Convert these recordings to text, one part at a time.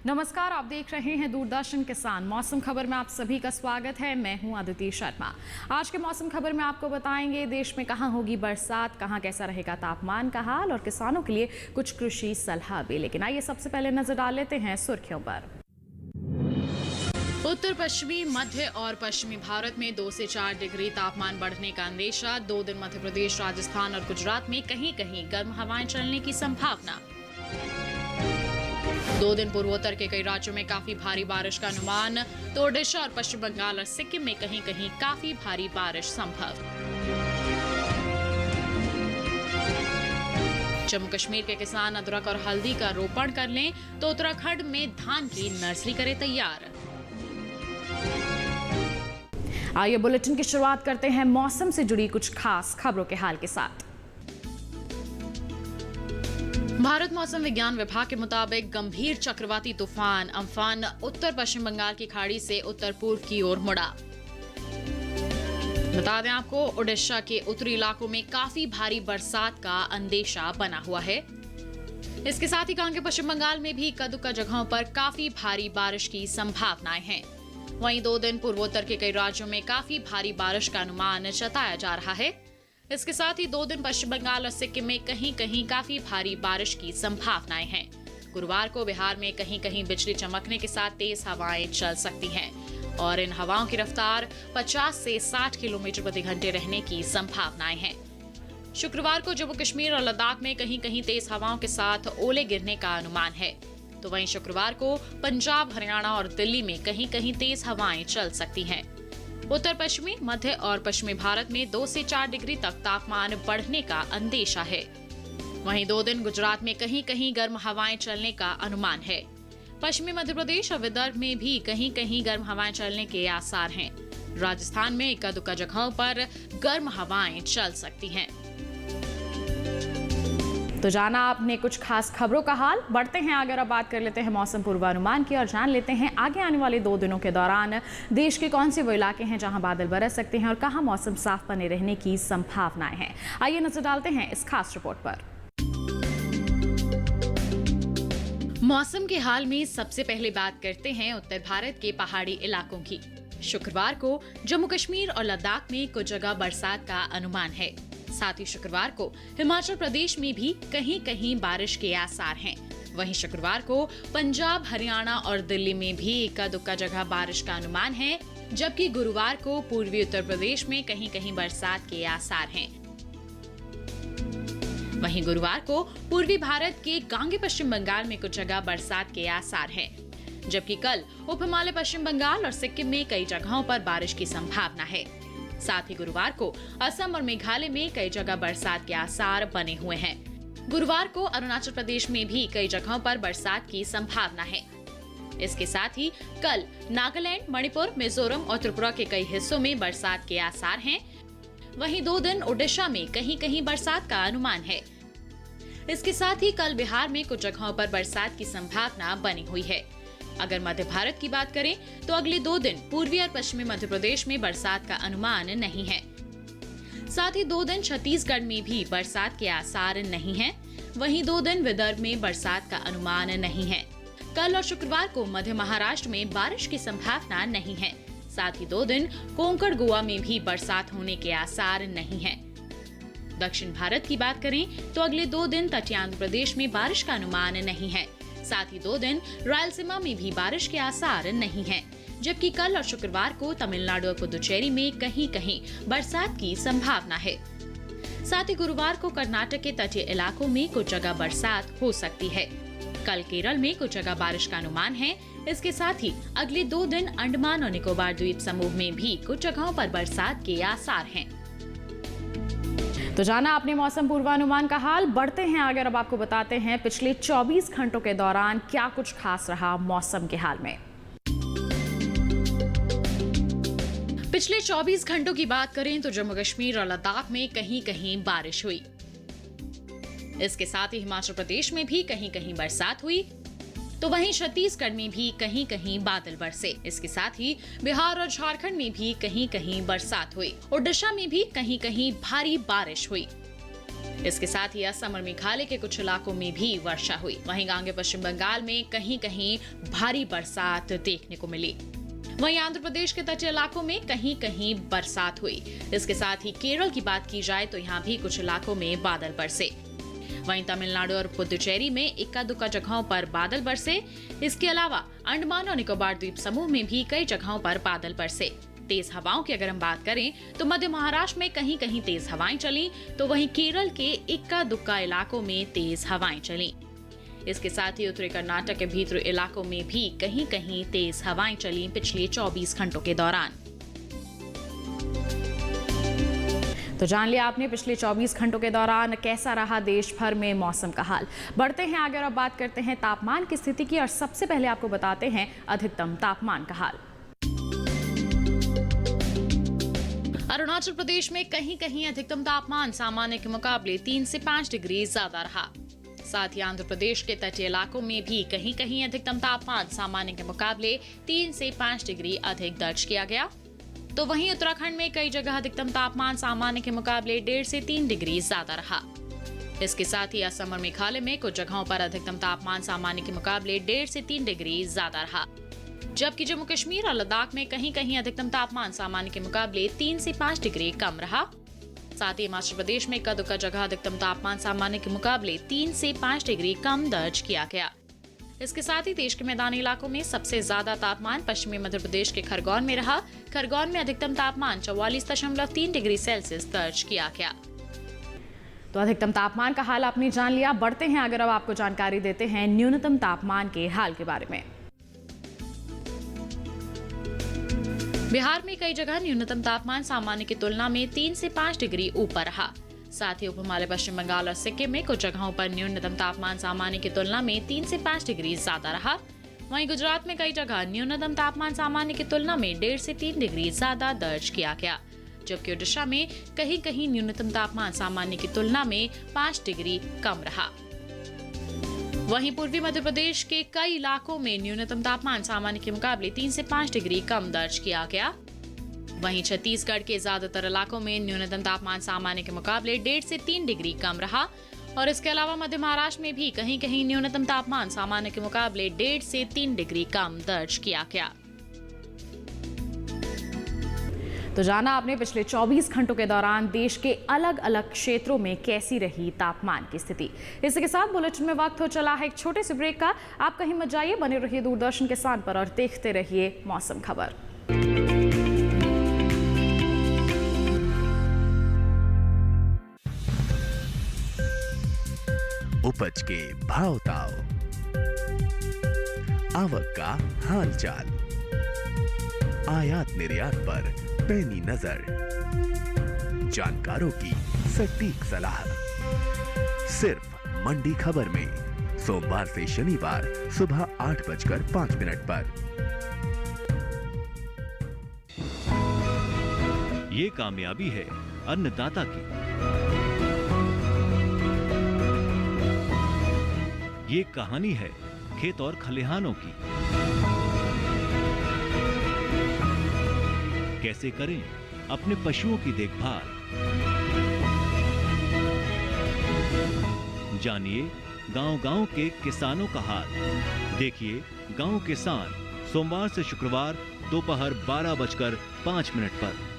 नमस्कार, आप देख रहे हैं दूरदर्शन किसान। मौसम खबर में आप सभी का स्वागत है। मैं हूं अदिति शर्मा। आज के मौसम खबर में आपको बताएंगे देश में कहां होगी बरसात, कहां कैसा रहेगा तापमान का हाल और किसानों के लिए कुछ कृषि सलाह भी। लेकिन आइए सबसे पहले नजर डाल लेते हैं सुर्खियों पर। उत्तर पश्चिमी, मध्य और पश्चिमी भारत में 2 से 4 डिग्री तापमान बढ़ने का अंदेशा। 2 दिन मध्य प्रदेश, राजस्थान और गुजरात में कहीं कहीं गर्म हवाएं चलने की संभावना। 2 दिन पूर्वोत्तर के कई राज्यों में काफी भारी बारिश का अनुमान। तो ओडिशा और पश्चिम बंगाल और सिक्किम में कहीं कहीं काफी भारी बारिश संभव। जम्मू कश्मीर के किसान अदरक और हल्दी का रोपण कर लें तो उत्तराखंड में धान की नर्सरी करे तैयार। आइए बुलेटिन की शुरुआत करते हैं मौसम से जुड़ी कुछ खास खबरों के हाल के साथ। भारत मौसम विज्ञान विभाग के मुताबिक गंभीर चक्रवाती तूफान अम्फान उत्तर पश्चिम बंगाल की खाड़ी से उत्तर पूर्व की ओर मुड़ा। बता दें आपको, ओडिशा के उत्तरी इलाकों में काफी भारी बरसात का अंदेशा बना हुआ है। इसके साथ ही कांगे पश्चिम बंगाल में भी कदुका जगहों पर काफी भारी बारिश की संभावनाएं हैं। वहीं 2 दिन पूर्वोत्तर के कई राज्यों में काफी भारी बारिश का अनुमान जताया जा रहा है। इसके साथ ही 2 दिन पश्चिम बंगाल और सिक्किम में कहीं कहीं काफी भारी बारिश की संभावनाएं हैं। गुरुवार को बिहार में कहीं कहीं बिजली चमकने के साथ तेज हवाएं चल सकती हैं और इन हवाओं की रफ्तार 50 से 60 किलोमीटर प्रति घंटे रहने की संभावनाएं हैं। शुक्रवार को जम्मू कश्मीर और लद्दाख में कहीं कहीं तेज हवाओं के साथ ओले गिरने का अनुमान है। तो वहीं शुक्रवार को पंजाब, हरियाणा और दिल्ली में कहीं कहीं तेज हवाएं चल सकती हैं। उत्तर पश्चिमी, मध्य और पश्चिमी भारत में 2 से 4 डिग्री तक तापमान बढ़ने का अंदेशा है। वहीं 2 दिन गुजरात में कहीं कहीं गर्म हवाएं चलने का अनुमान है। पश्चिमी मध्य प्रदेश और विदर्भ में भी कहीं कहीं गर्म हवाएं चलने के आसार हैं। राजस्थान में इक्का दुक्का जगहों पर गर्म हवाएं चल सकती हैं। तो जाना आपने कुछ खास खबरों का हाल। बढ़ते हैं आगे, अब बात कर लेते हैं मौसम पूर्वानुमान की और जान लेते हैं आगे आने वाले 2 दिनों के दौरान देश के कौन से वो इलाके हैं जहां बादल बरस सकते हैं और कहां मौसम साफ बने रहने की संभावनाएं हैं। आइए नजर डालते हैं इस खास रिपोर्ट पर। मौसम के हाल में सबसे पहले बात करते हैं उत्तर भारत के पहाड़ी इलाकों की। शुक्रवार को जम्मू कश्मीर और लद्दाख में कुछ जगह बरसात का अनुमान है। साथ ही शुक्रवार को हिमाचल प्रदेश में भी कहीं कहीं बारिश के आसार हैं। वहीं शुक्रवार को पंजाब, हरियाणा और दिल्ली में भी इक्का दुक्का जगह बारिश का अनुमान है, जबकि गुरुवार को पूर्वी उत्तर प्रदेश में कहीं कहीं बरसात के आसार हैं। वहीं गुरुवार को पूर्वी भारत के गांगे पश्चिम बंगाल में कुछ जगह बरसात के आसार हैं, जबकि कल उप हिमालय पश्चिम बंगाल और सिक्किम में कई जगहों पर बारिश की संभावना है। साथ ही गुरुवार को असम और मेघालय में कई जगह बरसात के आसार बने हुए हैं। गुरुवार को अरुणाचल प्रदेश में भी कई जगहों पर बरसात की संभावना है। इसके साथ ही कल नागालैंड, मणिपुर, मिजोरम और त्रिपुरा के कई हिस्सों में बरसात के आसार हैं। वहीं 2 दिन ओडिशा में कहीं कहीं बरसात का अनुमान है। इसके साथ ही कल बिहार में कुछ जगहों पर बरसात की संभावना बनी हुई है। अगर मध्य भारत की बात करें तो अगले 2 दिन पूर्वी और पश्चिमी मध्य प्रदेश में बरसात का अनुमान नहीं है। साथ ही 2 दिन छत्तीसगढ़ में भी बरसात के आसार नहीं हैं। वहीं 2 दिन विदर्भ में बरसात का अनुमान नहीं है। कल और शुक्रवार को मध्य महाराष्ट्र में बारिश की संभावना नहीं है। साथ ही 2 दिन कोंकण, गोवा में भी बरसात होने के आसार नहीं है। दक्षिण भारत की बात करें तो अगले 2 दिन तटीय आंध्र प्रदेश में बारिश का अनुमान नहीं है। साथ ही 2 दिन रायलसीमा में भी बारिश के आसार नहीं हैं, जबकि कल और शुक्रवार को तमिलनाडु और पुदुचेरी में कहीं कहीं बरसात की संभावना है। साथ ही गुरुवार को कर्नाटक के तटीय इलाकों में कुछ जगह बरसात हो सकती है। कल केरल में कुछ जगह बारिश का अनुमान है। इसके साथ ही अगले 2 दिन अंडमान और निकोबार द्वीप समूह में भी कुछ जगहों पर बरसात के आसार हैं। तो जाना आपने मौसम पूर्वानुमान का हाल। बढ़ते हैं आगे, अब आपको बताते हैं पिछले 24 घंटों के दौरान क्या कुछ खास रहा मौसम के हाल में। पिछले 24 घंटों की बात करें तो जम्मू कश्मीर और लद्दाख में कहीं कहीं बारिश हुई। इसके साथ ही हिमाचल प्रदेश में भी कहीं कहीं बरसात हुई। तो वहीं छत्तीसगढ़ में भी कहीं कहीं बादल बरसे। इसके साथ ही बिहार और झारखंड में भी कहीं कहीं बरसात हुई। ओडिशा में भी कहीं कहीं भारी बारिश हुई। इसके साथ ही असम और मेघालय के कुछ इलाकों में भी वर्षा हुई। वहीं गांगे पश्चिम बंगाल में कहीं कहीं भारी बरसात देखने को मिली। वहीं आंध्र प्रदेश के तटीय इलाकों में कहीं कहीं बरसात हुई। इसके साथ ही केरल की बात की जाए तो यहाँ भी कुछ इलाकों में बादल बरसे। वहीं तमिलनाडु और पुदुचेरी में इक्का दुक्का जगहों पर बादल बरसे। इसके अलावा अंडमान और निकोबार द्वीप समूह में भी कई जगहों पर बादल बरसे। तेज हवाओं की अगर हम बात करें तो मध्य महाराष्ट्र में कहीं कहीं तेज हवाएं चली, तो वहीं केरल के इक्का दुक्का इलाकों में तेज हवाएं चली। इसके साथ ही उत्तरी कर्नाटक के भीतरी इलाकों में भी कहीं कहीं तेज हवाएं चली पिछले 24 घंटों के दौरान। तो जान लिया आपने पिछले 24 घंटों के दौरान कैसा रहा देश भर में मौसम का हाल। बढ़ते हैं आगे और अब बात करते हैं तापमान की स्थिति की, और सबसे पहले आपको बताते हैं अधिकतम तापमान का हाल। अरुणाचल प्रदेश में कहीं कहीं अधिकतम तापमान सामान्य के मुकाबले 3 से 5 डिग्री ज्यादा रहा। साथ ही आंध्र प्रदेश के तटीय इलाकों में भी कहीं कहीं अधिकतम तापमान सामान्य के मुकाबले 3 से 5 डिग्री अधिक दर्ज किया गया। तो वहीं उत्तराखंड में कई जगह अधिकतम तापमान सामान्य के मुकाबले 1.5 से 3 डिग्री ज्यादा रहा। इसके साथ ही असम और मेघालय में कुछ जगहों पर अधिकतम तापमान सामान्य के मुकाबले 1.5 से 3 डिग्री ज्यादा रहा, जबकि जम्मू कश्मीर और लद्दाख में कहीं कहीं अधिकतम तापमान सामान्य के मुकाबले 3 से 5 डिग्री कम रहा। साथ ही हिमाचल प्रदेश में इक्का दुक्का जगह अधिकतम तापमान सामान्य के मुकाबले 3 से 5 डिग्री कम दर्ज किया गया। इसके साथ ही देश के मैदानी इलाकों में सबसे ज्यादा तापमान पश्चिमी मध्य प्रदेश के खरगोन में रहा। खरगोन में अधिकतम तापमान 44.3 डिग्री सेल्सियस दर्ज किया गया। तो अधिकतम तापमान का हाल आपने जान लिया। बढ़ते हैं अगर अब आपको जानकारी देते हैं न्यूनतम तापमान के हाल के बारे में। बिहार में कई जगह न्यूनतम तापमान सामान्य की तुलना में 3 से 5 डिग्री ऊपर रहा। साथ ही उपहिमालय पश्चिम बंगाल और सिक्किम में कुछ जगहों पर न्यूनतम तापमान सामान्य की तुलना में 3 से 5 डिग्री ज्यादा रहा। वहीं गुजरात में कई जगह न्यूनतम तापमान सामान्य की तुलना में 1.5 से 3 डिग्री ज्यादा दर्ज किया गया, जबकि ओडिशा में कहीं कहीं न्यूनतम तापमान सामान्य की तुलना में 5 डिग्री कम रहा। वहीं पूर्वी मध्य प्रदेश के कई इलाकों में न्यूनतम तापमान सामान्य के मुकाबले 3 से 5 डिग्री कम दर्ज किया गया। वहीं छत्तीसगढ़ के ज्यादातर इलाकों में न्यूनतम तापमान सामान्य के मुकाबले 1.5 से 3 डिग्री कम रहा, और इसके अलावा मध्य महाराष्ट्र में भी कहीं कहीं न्यूनतम तापमान सामान्य के मुकाबले 1.5 से 3 डिग्री कम दर्ज किया गया। तो जाना आपने पिछले 24 घंटों के दौरान देश के अलग अलग क्षेत्रों में कैसी रही तापमान की स्थिति। इसी के साथ बुलेटिन में वक्त हो चला है एक छोटे से ब्रेक का। आप कहीं मत जाइए, बने रहिए दूरदर्शन किसान पर और देखते रहिए मौसम खबर। उपज के भाव ताव, आवक का हाल चाल, आयात निर्यात पर पैनी नजर, जानकारों की सटीक सलाह, सिर्फ मंडी खबर में सोमवार से शनिवार सुबह 8:05 पर। ये कामयाबी है अन्नदाता की, ये कहानी है खेत और खलिहानों की। कैसे करें अपने पशुओं की देखभाल, जानिए गांव-गांव के किसानों का हाल। देखिए गांव किसान सोमवार से शुक्रवार दोपहर 12:05 पर।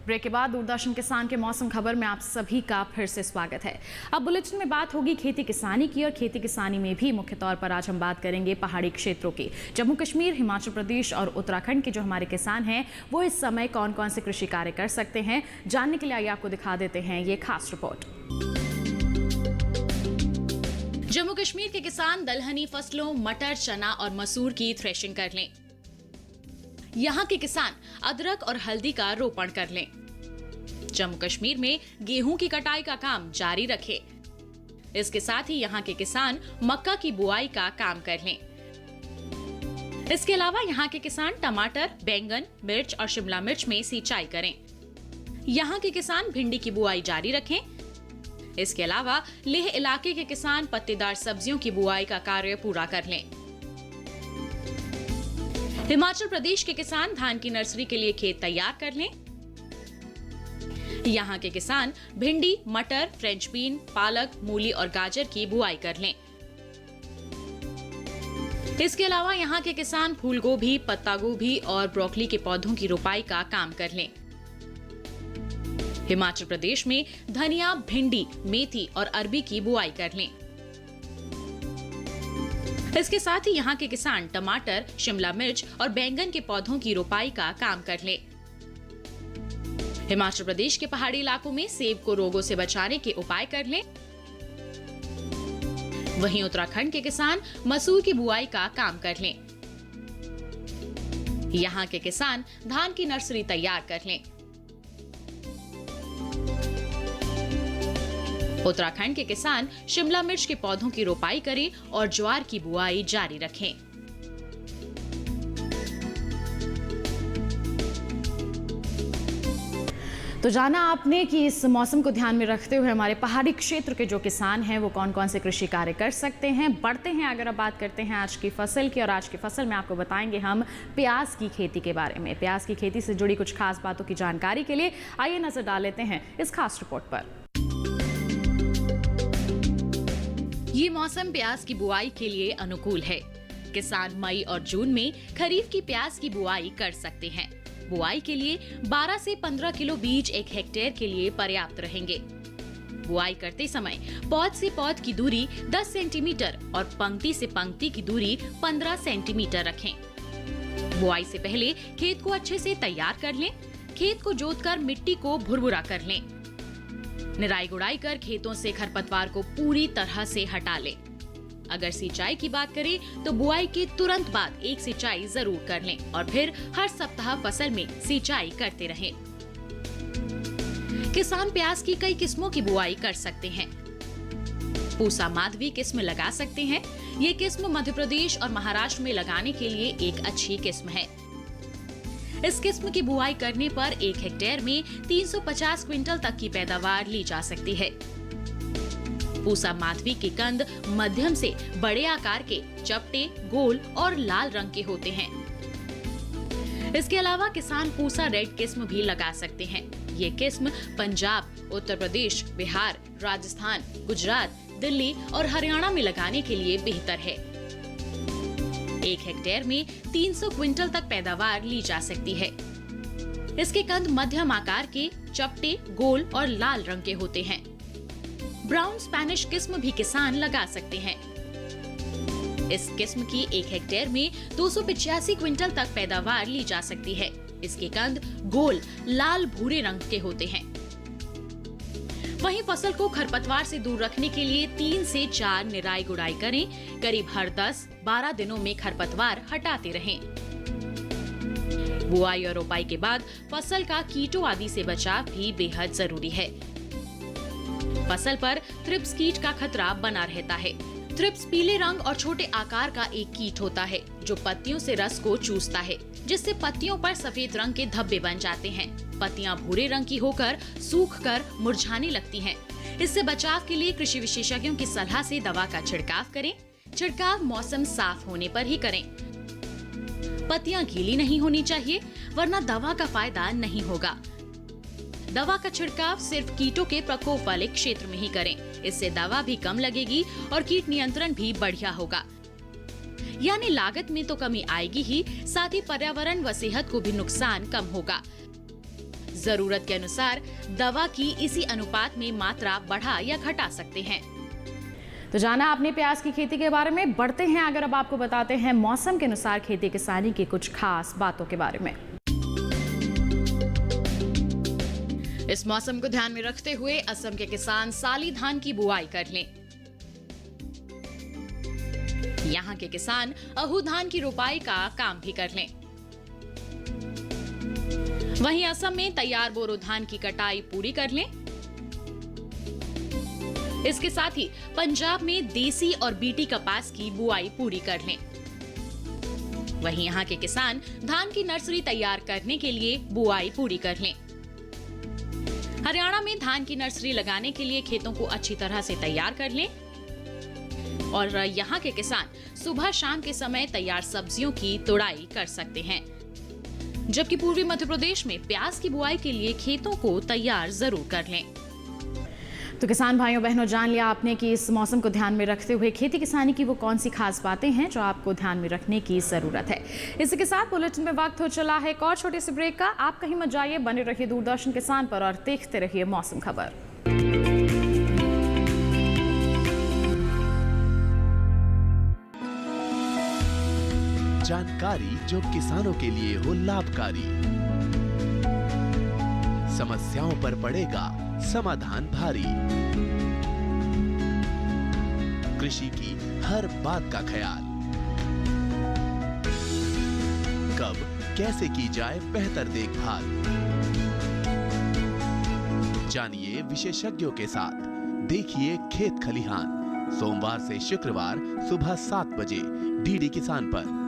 ब्रेक के बाद दूरदर्शन किसान के मौसम खबर में आप सभी का फिर से स्वागत है। अब बुलेटिन में बात होगी खेती किसानी की, और खेती किसानी में भी मुख्य तौर पर आज हम बात करेंगे पहाड़ी क्षेत्रों की। जम्मू कश्मीर, हिमाचल प्रदेश और उत्तराखंड के जो हमारे किसान हैं वो इस समय कौन कौन से कृषि कार्य कर सकते हैं, जानने के लिए आइए आपको दिखा देते हैं ये खास रिपोर्ट। जम्मू कश्मीर के किसान दलहनी फसलों मटर, चना और मसूर की थ्रेशिंग कर लें। यहाँ के किसान अदरक और हल्दी का रोपण कर लें। जम्मू कश्मीर में गेहूं की कटाई का काम जारी रखें। इसके साथ ही यहाँ के किसान मक्का की बुआई का काम कर लें। इसके अलावा यहाँ के किसान टमाटर, बैंगन, मिर्च और शिमला मिर्च में सिंचाई करें। यहाँ के किसान भिंडी की बुआई जारी रखें। इसके अलावा लेह इलाके के किसान पत्तेदार सब्जियों की बुआई का कार्य पूरा कर लें। हिमाचल प्रदेश के किसान धान की नर्सरी के लिए खेत तैयार कर लें। यहाँ के किसान भिंडी, मटर, फ्रेंच बीन, पालक, मूली और गाजर की बुआई कर लें। इसके अलावा यहाँ के किसान फूल गोभी, पत्ता गोभी और ब्रोकली के पौधों की रोपाई का काम कर लें। हिमाचल प्रदेश में धनिया, भिंडी, मेथी और अरबी की बुआई कर लें। इसके साथ ही यहाँ के किसान टमाटर, शिमला मिर्च और बैंगन के पौधों की रोपाई का काम कर लें। हिमाचल प्रदेश के पहाड़ी इलाकों में सेब को रोगों से बचाने के उपाय कर लें। वहीं उत्तराखंड के किसान मसूर की बुआई का काम कर लें। यहाँ के किसान धान की नर्सरी तैयार कर लें। उत्तराखंड के किसान शिमला मिर्च के पौधों की रोपाई करें और ज्वार की बुआई जारी रखें। तो जाना आपने कि इस मौसम को ध्यान में रखते हुए हमारे पहाड़ी क्षेत्र के जो किसान हैं वो कौन कौन से कृषि कार्य कर सकते हैं। बढ़ते हैं, अगर अब बात करते हैं आज की फसल की, और आज की फसल में आपको बताएंगे हम प्याज की खेती के बारे में। प्याज की खेती से जुड़ी कुछ खास बातों की जानकारी के लिए आइए नजर डाल लेते हैं इस खास रिपोर्ट पर। ये मौसम प्याज की बुआई के लिए अनुकूल है। किसान मई और जून में खरीफ की प्याज की बुआई कर सकते हैं। बुआई के लिए 12 से 15 किलो बीज एक हेक्टेयर के लिए पर्याप्त रहेंगे। बुआई करते समय पौध से पौध की दूरी 10 सेंटीमीटर और पंक्ति से पंक्ति की दूरी 15 सेंटीमीटर रखें। बुआई से पहले खेत को अच्छे से तैयार कर लें। खेत को जोतकर मिट्टी को भुरभुरा कर लें। निराई गुड़ाई कर खेतों से खरपतवार को पूरी तरह से हटा लें। अगर सिंचाई की बात करें तो बुआई के तुरंत बाद एक सिंचाई जरूर कर लें और फिर हर सप्ताह फसल में सिंचाई करते रहें। किसान प्याज की कई किस्मों की बुआई कर सकते हैं। पूसा माधवी किस्म लगा सकते हैं। ये किस्म मध्य प्रदेश और महाराष्ट्र में लगाने के लिए एक अच्छी किस्म है। इस किस्म की बुआई करने पर एक हेक्टेयर में 350 क्विंटल तक की पैदावार ली जा सकती है। पूसा माधवी के कंद मध्यम से बड़े आकार के, चपटे, गोल और लाल रंग के होते हैं। इसके अलावा किसान पूसा रेड किस्म भी लगा सकते हैं। ये किस्म पंजाब, उत्तर प्रदेश, बिहार, राजस्थान, गुजरात, दिल्ली और हरियाणा में लगाने के लिए बेहतर है। एक हेक्टेयर में 300 क्विंटल तक पैदावार ली जा सकती है। इसके कंद मध्यम आकार के, चपटे, गोल और लाल रंग के होते हैं। ब्राउन स्पेनिश किस्म भी किसान लगा सकते हैं। इस किस्म की एक हेक्टेयर में 285 क्विंटल तक पैदावार ली जा सकती है। इसके कंद गोल लाल भूरे रंग के होते हैं। वहीं फसल को खरपतवार से दूर रखने के लिए 3 से 4 निराई गुड़ाई करें। करीब हर 10-12 दिनों में खरपतवार हटाते रहें। बुआई और रोपाई के बाद फसल का कीटों आदि से बचाव भी बेहद जरूरी है। फसल पर थ्रिप्स कीट का खतरा बना रहता है। थ्रिप्स पीले रंग और छोटे आकार का एक कीट होता है जो पत्तियों से रस को चूसता है, जिससे पत्तियों पर सफेद रंग के धब्बे बन जाते हैं। पत्तियां भूरे रंग की होकर सूखकर मुरझाने लगती हैं। इससे बचाव के लिए कृषि विशेषज्ञों की सलाह से दवा का छिड़काव करें। छिड़काव मौसम साफ होने पर ही करें। पत्तियां गीली नहीं होनी चाहिए, वरना दवा का फायदा नहीं होगा। दवा का छिड़काव सिर्फ कीटों के प्रकोप वाले क्षेत्र में ही करें। इससे दवा भी कम लगेगी और कीट नियंत्रण भी बढ़िया होगा। यानी लागत में तो कमी आएगी ही, साथ ही पर्यावरण व सेहत को भी नुकसान कम होगा। जरूरत के अनुसार दवा की इसी अनुपात में मात्रा बढ़ा या घटा सकते हैं। तो जाना आपने प्याज की खेती के बारे में। बढ़ते हैं, अगर अब आपको बताते हैं मौसम के अनुसार खेती किसानी की कुछ खास बातों के बारे में। इस मौसम को ध्यान में रखते हुए असम के किसान साली धान की बुआई कर लें। यहाँ के किसान अहू धान की रोपाई का काम भी कर लें। वहीं असम में तैयार बोरो धान की कटाई पूरी कर लें। इसके साथ ही पंजाब में देसी और बीटी कपास की बुआई पूरी कर लें। वहीं यहाँ के किसान धान की नर्सरी तैयार करने के लिए बुआई पूरी कर लें। हरियाणा में धान की नर्सरी लगाने के लिए खेतों को अच्छी तरह से तैयार कर लें। और यहाँ के किसान सुबह शाम के समय तैयार सब्जियों की तुड़ाई कर सकते हैं। जबकि पूर्वी मध्य प्रदेश में प्याज की बुआई के लिए खेतों को तैयार जरूर कर लें। तो किसान भाइयों बहनों, जान लिया आपने कि इस मौसम को ध्यान में रखते हुए खेती किसानी की वो कौन सी खास बातें हैं जो आपको ध्यान में रखने की जरूरत है। इसी के साथ बुलेटिन में वक्त हो चला है एक और छोटे से ब्रेक का। आप कहीं मत जाइए, बने रहिए दूरदर्शन किसान पर और देखते रहिए मौसम खबर। जानकारी जो किसानों के लिए हो लाभकारी, समस्याओं पर पड़ेगा समाधान भारी, कृषि की हर बात का ख्याल, कब कैसे की जाए बेहतर देखभाल, जानिए विशेषज्ञों के साथ, देखिए खेत खलिहान, सोमवार से शुक्रवार सुबह 7 बजे डीडी किसान पर।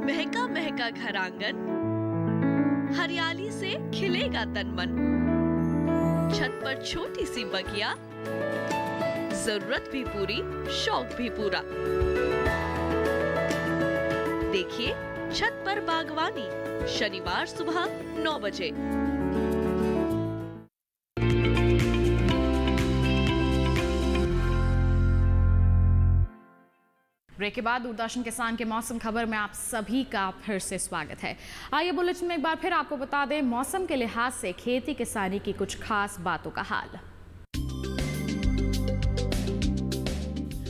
महका महका घर आंगन, हरियाली से खिलेगा तन मन, छत पर छोटी सी बगिया, जरूरत भी पूरी शौक भी पूरा। देखिए छत पर बागवानी, शनिवार सुबह 9 बजे। ब्रेक के बाद दूरदर्शन किसान के मौसम खबर में आप सभी का फिर से स्वागत है। आइए बुलेटिन में एक बार फिर आपको बता दें मौसम के लिहाज से खेती किसानी की कुछ खास बातों का हाल।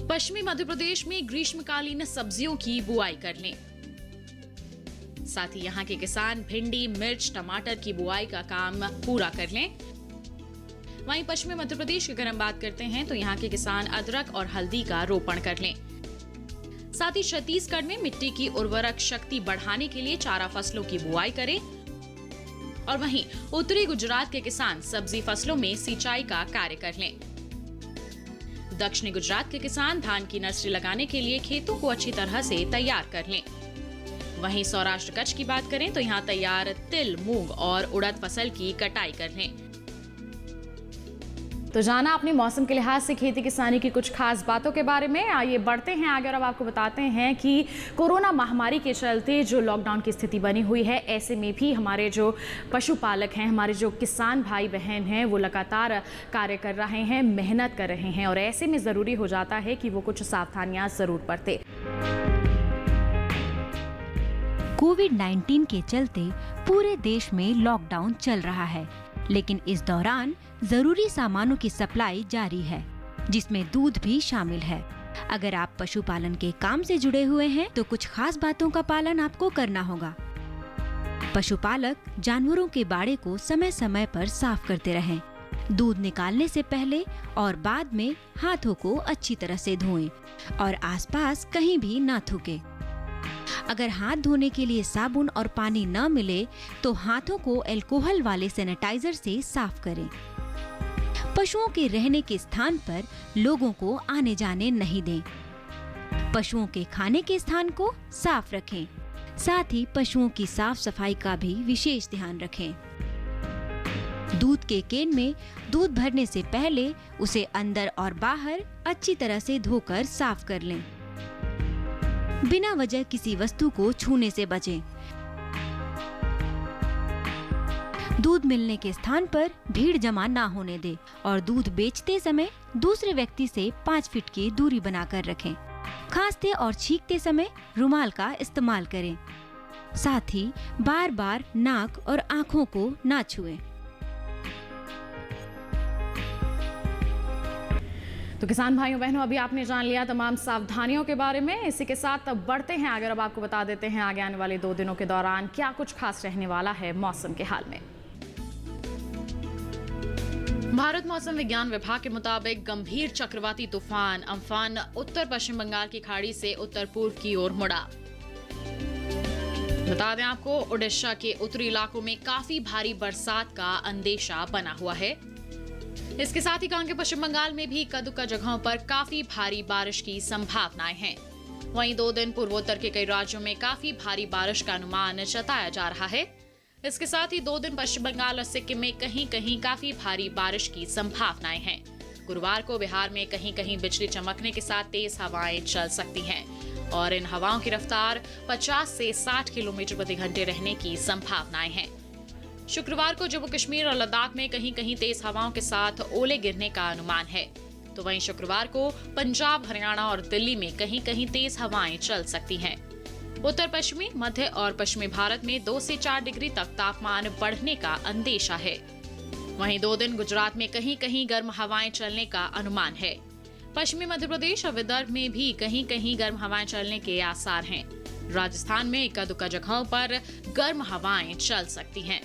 पश्चिमी मध्य प्रदेश में ग्रीष्मकालीन सब्जियों की बुआई कर लें। साथ ही यहाँ के किसान भिंडी, मिर्च, टमाटर की बुआई का काम पूरा कर लें। वहीं पश्चिमी मध्य प्रदेश की अगर हम बात करते हैं तो यहाँ के किसान अदरक और हल्दी का रोपण कर लें। साथ ही छत्तीसगढ़ में मिट्टी की उर्वरक शक्ति बढ़ाने के लिए चारा फसलों की बुआई करें। और वहीं उत्तरी गुजरात के किसान सब्जी फसलों में सिंचाई का कार्य कर लें। दक्षिणी गुजरात के किसान धान की नर्सरी लगाने के लिए खेतों को अच्छी तरह से तैयार कर लें। वहीं सौराष्ट्र कच्छ की बात करें तो यहाँ तैयार तिल, मूंग और उड़द फसल की कटाई कर लें। तो जाना अपने मौसम के लिहाज से खेती किसानी की कुछ खास बातों के बारे में। आइए बढ़ते हैं आगे और अब आपको बताते हैं कि कोरोना महामारी के चलते जो लॉकडाउन की स्थिति बनी हुई है, ऐसे में भी हमारे जो पशुपालक हैं, हमारे जो किसान भाई बहन हैं, वो लगातार कार्य कर रहे हैं, मेहनत कर रहे हैं और ऐसे में ज़रूरी हो जाता है कि वो कुछ सावधानियां ज़रूर बरतें। कोविड-19 के चलते पूरे देश में लॉकडाउन चल रहा है, लेकिन इस दौरान जरूरी सामानों की सप्लाई जारी है, जिसमें दूध भी शामिल है। अगर आप पशुपालन के काम से जुड़े हुए हैं तो कुछ खास बातों का पालन आपको करना होगा। पशुपालक जानवरों के बाड़े को समय समय पर साफ करते रहें। दूध निकालने से पहले और बाद में हाथों को अच्छी तरह से धोएं और आसपास कहीं भी न थूकें। अगर हाथ धोने के लिए साबुन और पानी न मिले तो हाथों को अल्कोहल वाले सैनिटाइजर से साफ करें। पशुओं के रहने के स्थान पर लोगों को आने जाने नहीं दें। पशुओं के खाने के स्थान को साफ रखें। साथ ही पशुओं की साफ सफाई का भी विशेष ध्यान रखें। दूध के केन में दूध भरने से पहले उसे अंदर और बाहर अच्छी तरह से धोकर साफ कर लें। बिना वजह किसी वस्तु को छूने से बचें। दूध मिलने के स्थान पर भीड़ जमा ना होने दें और दूध बेचते समय दूसरे व्यक्ति से 5 फीट की दूरी बनाकर रखें। खांसते और छींकते समय रुमाल का इस्तेमाल करें। साथ ही बार बार नाक और आँखों को ना छुएं। तो किसान भाइयों बहनों, अभी आपने जान लिया तमाम सावधानियों के बारे में। इसी के साथ अब बढ़ते हैं आगे। अब आपको बता देते हैं आगे आने वाले 2 दिनों के दौरान क्या कुछ खास रहने वाला है मौसम के हाल में। भारत मौसम विज्ञान विभाग के मुताबिक गंभीर चक्रवाती तूफान अम्फान उत्तर पश्चिम बंगाल की खाड़ी से उत्तर पूर्व की ओर मुड़ा। बता दें आपको, ओडिशा के उत्तरी इलाकों में काफी भारी बरसात का अंदेशा बना हुआ है। इसके साथ ही गांगे पश्चिम बंगाल में भी कदुका जगहों पर काफी भारी बारिश की संभावनाएं हैं। वहीं 2 दिन पूर्वोत्तर के कई राज्यों में काफी भारी बारिश का अनुमान जताया जा रहा है। इसके साथ ही 2 दिन पश्चिम बंगाल और सिक्किम में कहीं कहीं काफी भारी बारिश की संभावनाएं हैं। गुरुवार को बिहार में कहीं कहीं बिजली चमकने के साथ तेज हवाएं चल सकती हैं और इन हवाओं की रफ्तार 50 से 60 किलोमीटर प्रति घंटे रहने की संभावनाएं हैं। शुक्रवार को जम्मू कश्मीर और लद्दाख में कहीं कहीं तेज हवाओं के साथ ओले गिरने का अनुमान है। तो वहीं शुक्रवार को पंजाब, हरियाणा और दिल्ली में कहीं कहीं तेज हवाएं चल सकती हैं। उत्तर पश्चिमी, मध्य और पश्चिमी भारत में 2 से 4 डिग्री तक तापमान बढ़ने का अंदेशा है। वहीं 2 दिन गुजरात में कहीं कहीं गर्म हवाएं चलने का अनुमान है। पश्चिमी मध्य प्रदेश और विदर्भ में भी कहीं कहीं गर्म हवाएं चलने के आसार हैं। राजस्थान में इक्का दुक्का जगहों पर गर्म हवाएं चल सकती हैं।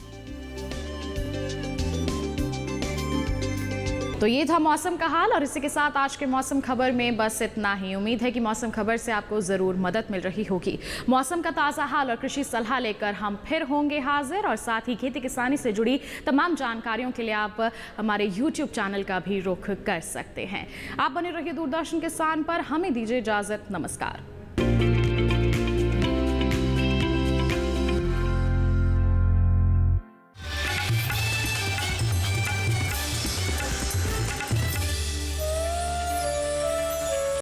तो ये था मौसम का हाल और इसी के साथ आज के मौसम खबर में बस इतना ही। उम्मीद है कि मौसम खबर से आपको जरूर मदद मिल रही होगी। मौसम का ताज़ा हाल और कृषि सलाह लेकर हम फिर होंगे हाजिर और साथ ही खेती किसानी से जुड़ी तमाम जानकारियों के लिए आप हमारे YouTube चैनल का भी रुख कर सकते हैं। आप बने रहिए दूरदर्शन किसान पर। हमें दीजिए इजाजत। नमस्कार।